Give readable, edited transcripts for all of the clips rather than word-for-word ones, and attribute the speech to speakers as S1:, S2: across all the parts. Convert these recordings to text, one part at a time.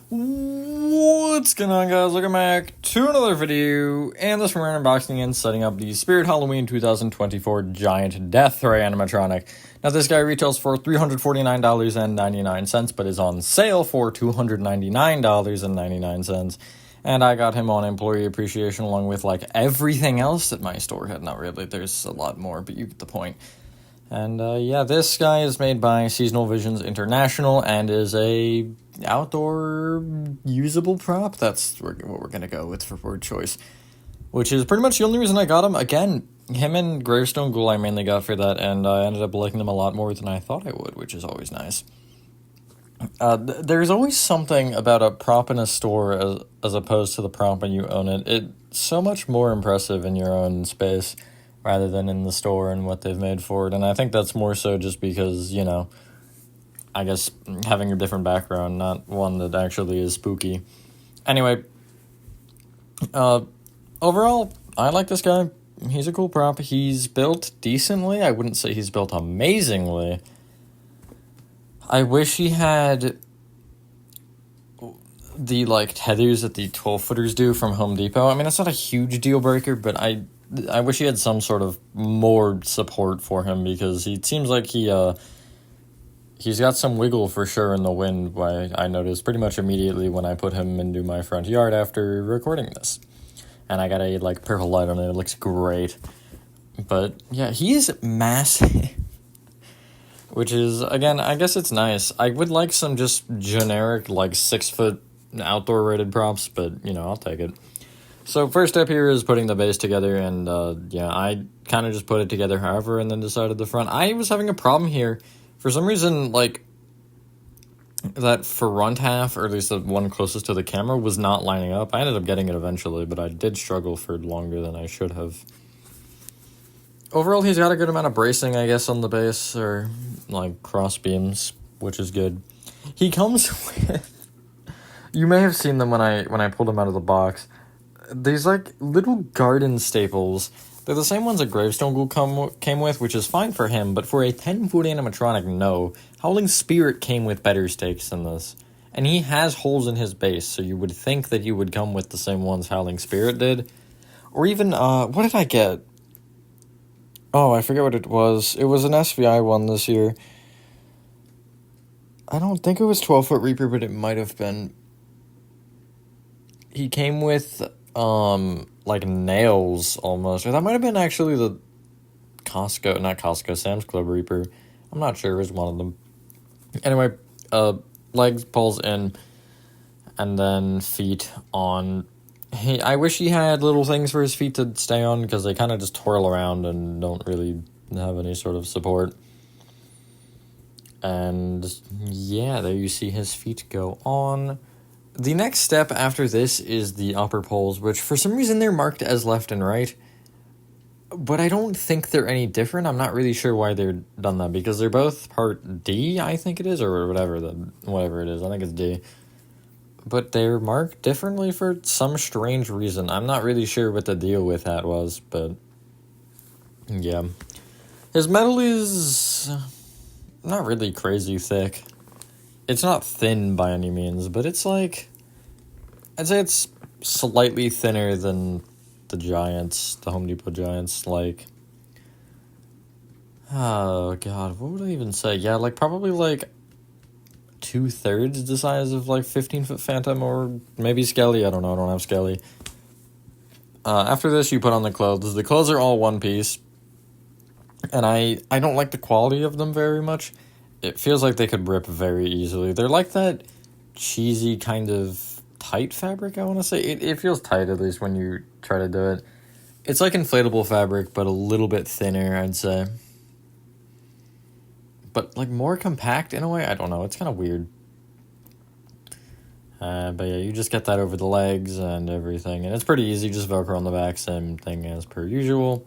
S1: What's going on, guys? Welcome back to another video, and this one we're unboxing and setting up the Spirit Halloween 2024 Giant Death Ray Animatronic. Now, this guy retails for $349.99, but is on sale for $299.99, and I got him on employee appreciation along with, like, everything else that my store had. Not really, there's a lot more, but you get the point. And, yeah, this guy is made by Seasonal Visions International and is a outdoor usable prop. That's what we're going to go with for word choice, which is pretty much the only reason I got him. Again, him and Gravestone Ghoul I mainly got for that, and I ended up liking them a lot more than I thought I would, which is always nice. There's always something about a prop in a store as opposed to the prop when you own it. It's so much more impressive in your own space rather than in the store and what they've made for it. And I think that's more so just because, you know, I guess having a different background, not one that actually is spooky. Anyway, overall, I like this guy. He's a cool prop. He's built decently. I wouldn't say he's built amazingly. I wish he had the, like, tethers that the 12-footers do from Home Depot. I mean, that's not a huge deal breaker, but I wish he had some sort of more support for him, because it seems like he's got some wiggle for sure in the wind. I noticed pretty much immediately when I put him into my front yard after recording this. And I got a, like, purple light on it. It looks great. But, yeah, he is massive. Which is, again, I guess it's nice. I would like some just generic, like, 6-foot outdoor rated props, but, you know, I'll take it. So first step here is putting the base together, and yeah, I kind of just put it together however, and then decided the front. I was having a problem here. For some reason, like, that front half, or at least the one closest to the camera, was not lining up. I ended up getting it eventually, but I did struggle for longer than I should have. Overall, he's got a good amount of bracing, I guess, on the base, or, like, cross beams, which is good. He comes with... You may have seen them when I pulled him out of the box. These, like, little garden staples. They're the same ones that Gravestone Ghoul came with, which is fine for him, but for a 10-foot animatronic, no. Howling Spirit came with better stakes than this. And he has holes in his base, so you would think that he would come with the same ones Howling Spirit did. Or even, what did I get? Oh, I forget what it was. It was an SVI one this year. I don't think it was 12-foot Reaper, but it might have been. He came with... like nails almost. Or that might have been actually the Sam's Club Reaper. I'm not sure, it was one of them. Anyway, legs pulls in, and then feet on. I wish he had little things for his feet to stay on, because they kind of just twirl around and don't really have any sort of support. And yeah, there you see his feet go on. The next step after this is the upper poles, which for some reason they're marked as left and right. But I don't think they're any different. I'm not really sure why they're done that, because they're both part D, I think it is, or whatever it is. I think it's D. But they're marked differently for some strange reason. I'm not really sure what the deal with that was, but yeah. His metal is not really crazy thick. It's not thin by any means, but it's like... I'd say it's slightly thinner than the Giants, the Home Depot Giants, like... Oh, God, what would I even say? Yeah, like, probably, like, 2/3 the size of, like, 15-foot Phantom, or maybe Skelly. I don't know, I don't have Skelly. After this, you put on the clothes. The clothes are all one piece, and I don't like the quality of them very much. It feels like they could rip very easily. They're like that cheesy kind of tight fabric, I want to say. It feels tight, at least, when you try to do it. It's like inflatable fabric, but a little bit thinner, I'd say. But, like, more compact in a way? I don't know. It's kind of weird. But yeah, you just get that over the legs and everything. And it's pretty easy. Just Velcro on the back. Same thing as per usual.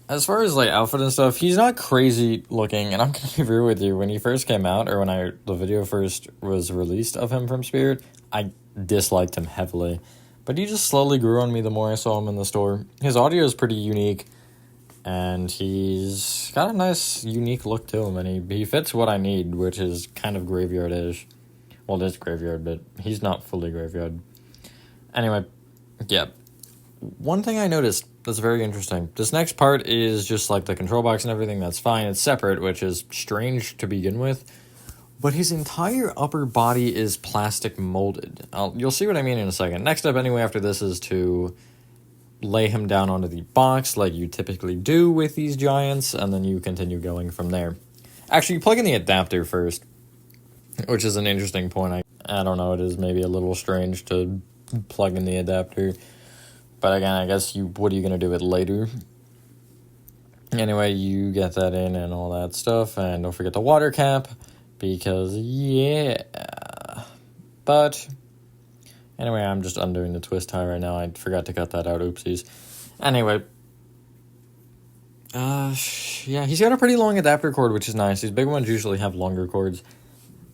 S1: As far as, like, outfit and stuff, he's not crazy looking, and I'm going to be real with you. When he first came out, or when the video first was released of him from Spirit, I disliked him heavily. But he just slowly grew on me the more I saw him in the store. His audio is pretty unique, and he's got a nice, unique look to him, and he fits what I need, which is kind of graveyard-ish. Well, it is graveyard, but he's not fully graveyard. Anyway, yeah. One thing I noticed that's very interesting. This next part is just like the control box and everything. That's fine. It's separate, which is strange to begin with. But his entire upper body is plastic molded. You'll see what I mean in a second. Next step, anyway, after this is to lay him down onto the box like you typically do with these giants, and then you continue going from there. Actually, you plug in the adapter first, which is an interesting point. I don't know, it is maybe a little strange to plug in the adapter. But again, I guess what are you going to do with it later? Anyway, you get that in and all that stuff, and don't forget the water cap, because yeah. But anyway, I'm just undoing the twist tie right now. I forgot to cut that out, oopsies. Anyway, yeah, he's got a pretty long adapter cord, which is nice. These big ones usually have longer cords.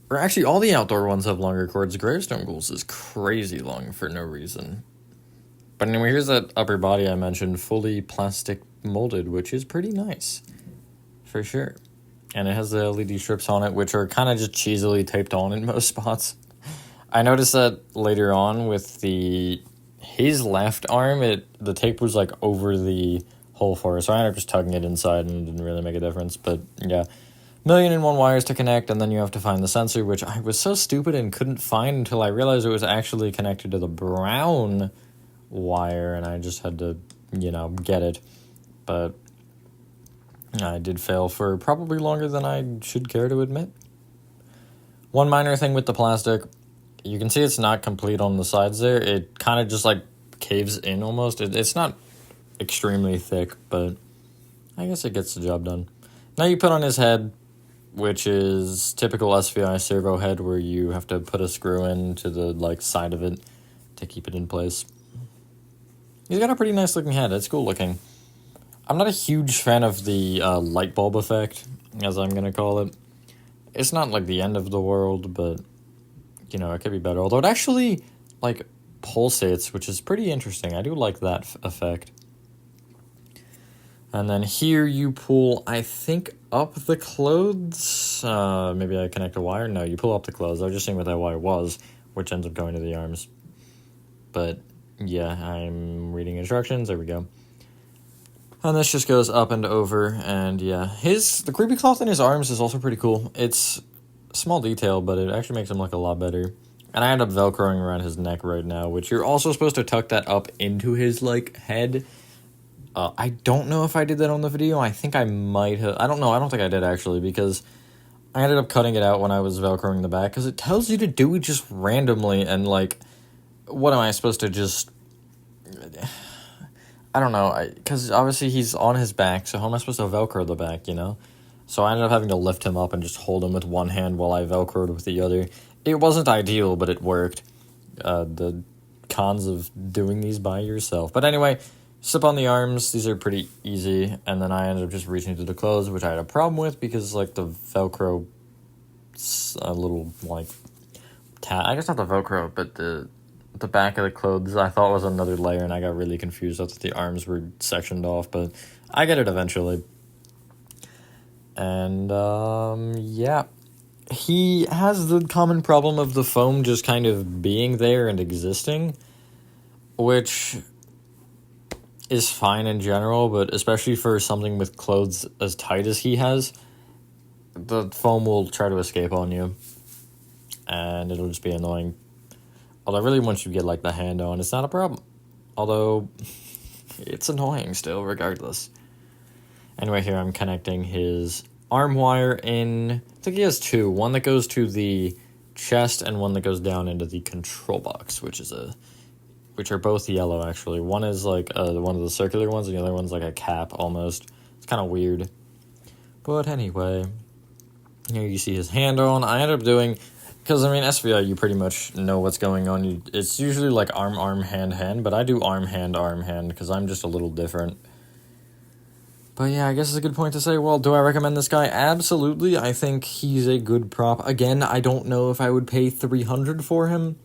S1: Or actually, all the outdoor ones have longer cords. Gravestone Ghouls is crazy long for no reason. But anyway, here's that upper body I mentioned, fully plastic molded, which is pretty nice, for sure. And it has the LED strips on it, which are kind of just cheesily taped on in most spots. I noticed that later on with his left arm, the tape was like over the hole for it, so I ended up just tugging it inside and it didn't really make a difference. But yeah, 1,000,001 wires to connect, and then you have to find the sensor, which I was so stupid and couldn't find until I realized it was actually connected to the brown wire, and I just had to, get it. But I did fail for probably longer than I should care to admit. One minor thing with the plastic, you can see it's not complete on the sides there. It kind of just like caves in almost. It's not extremely thick, but I guess it gets the job done. Now you put on his head, which is typical SVI servo head, where you have to put a screw into the side of it to keep it in place. He's got a pretty nice looking head. It's cool looking. I'm not a huge fan of the light bulb effect, as I'm going to call it. It's not like the end of the world, but, it could be better. Although it actually, pulsates, which is pretty interesting. I do like that effect. And then here you pull, I think, up the clothes. Maybe I connect a wire. No, you pull up the clothes. I was just seeing what that wire was, which ends up going to the arms. But yeah, I'm reading instructions. There we go. And this just goes up and over, and yeah. The creepy cloth in his arms is also pretty cool. It's a small detail, but it actually makes him look a lot better. And I end up velcroing around his neck right now, which you're also supposed to tuck that up into his, head. I don't know if I did that on the video. I think I might have. I don't know. I don't think I did, actually, because I ended up cutting it out when I was velcroing the back, because it tells you to do it just randomly, and, what am I supposed to just... I don't know, because obviously he's on his back, so how am I supposed to Velcro the back, So I ended up having to lift him up and just hold him with one hand while I Velcroed with the other. It wasn't ideal, but it worked. The cons of doing these by yourself. But anyway, slip on the arms, these are pretty easy, and then I ended up just reaching through the clothes, which I had a problem with, because, the Velcro, a little, I guess not the Velcro, but the back of the clothes I thought was another layer, and I got really confused. I thought the arms were sectioned off, but I get it eventually. And, yeah. He has the common problem of the foam just kind of being there and existing, which is fine in general, but especially for something with clothes as tight as he has, the foam will try to escape on you, and it'll just be annoying. Although really, once you get, the hand on, it's not a problem. Although, it's annoying still, regardless. Anyway, here I'm connecting his arm wire in. I think he has two. One that goes to the chest, and one that goes down into the control box, which are both yellow, actually. One is, one of the circular ones, and the other one's, a cap, almost. It's kind of weird. But anyway, here you see his hand on. I ended up doing... Because, SVI, you pretty much know what's going on. It's usually, arm, hand, but I do arm, hand, because I'm just a little different. But, yeah, I guess it's a good point to say, well, do I recommend this guy? Absolutely. I think he's a good prop. Again, I don't know if I would pay $300 for him,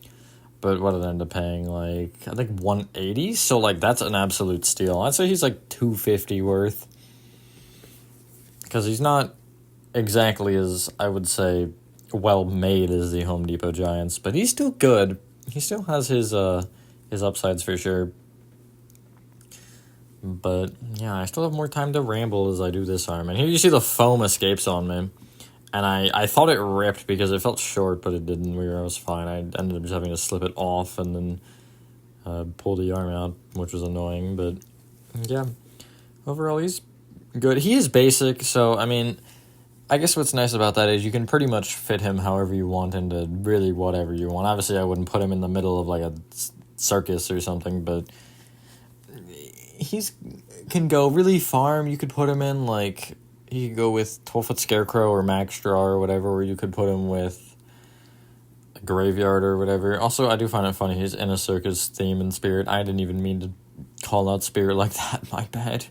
S1: but what did I end up paying? I think $180? So, that's an absolute steal. I'd say he's, $250 worth. Because he's not exactly as, I would say... well made as the Home Depot Giants, but he's still good. He still has his upsides for sure. But yeah, I still have more time to ramble as I do this arm. And here you see the foam escapes on me. And I thought it ripped because it felt short, but it didn't. I was fine. I ended up just having to slip it off and then pull the arm out, which was annoying. But yeah, overall he's good. He is basic, so I mean, I guess what's nice about that is you can pretty much fit him however you want into really whatever you want. Obviously, I wouldn't put him in the middle of like a circus or something, but he's can go really farm. You could put him in like you could go with 12-foot Scarecrow or Max Straw or whatever, or you could put him with a Graveyard or whatever. Also, I do find it funny he's in a circus theme and spirit. I didn't even mean to call out spirit like that. My bad.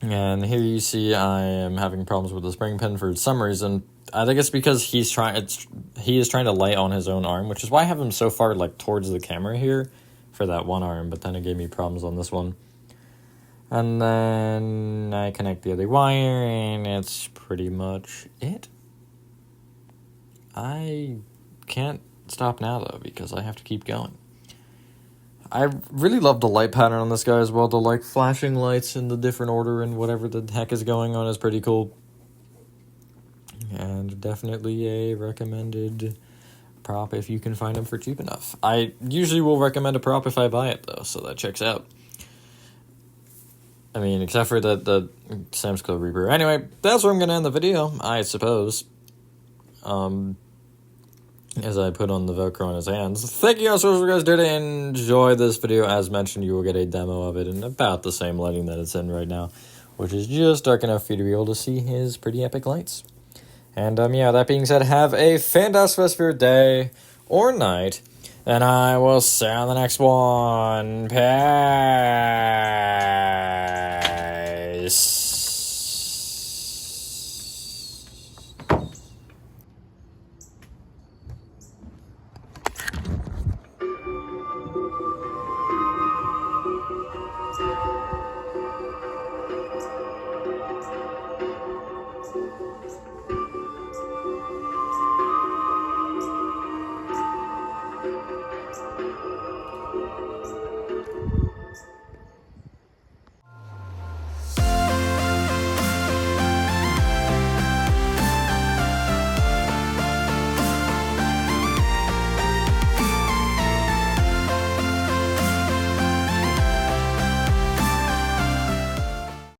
S1: And here you see I am having problems with the spring pin for some reason. I think it's because he is trying to lay on his own arm, which is why I have him so far like towards the camera here for that one arm, but then it gave me problems on this one. And then I connect the other wire, and it's pretty much it. I can't stop now, though, because I have to keep going. I really love the light pattern on this guy as well. The like flashing lights in the different order and whatever the heck is going on is pretty cool. And definitely a recommended prop if you can find them for cheap enough. I usually will recommend a prop if I buy it, though, so that checks out. I mean, except for the Sam's Club Reaper. Anyway, that's where I'm going to end the video, I suppose. As I put on the Velcro on his hands. Thank you guys so much for you guys did enjoy this video. As mentioned, you will get a demo of it in about the same lighting that it's in right now, which is just dark enough for you to be able to see his pretty epic lights. And, yeah, that being said, have a fantastic rest of your day or night, and I will see you on the next one. Peace.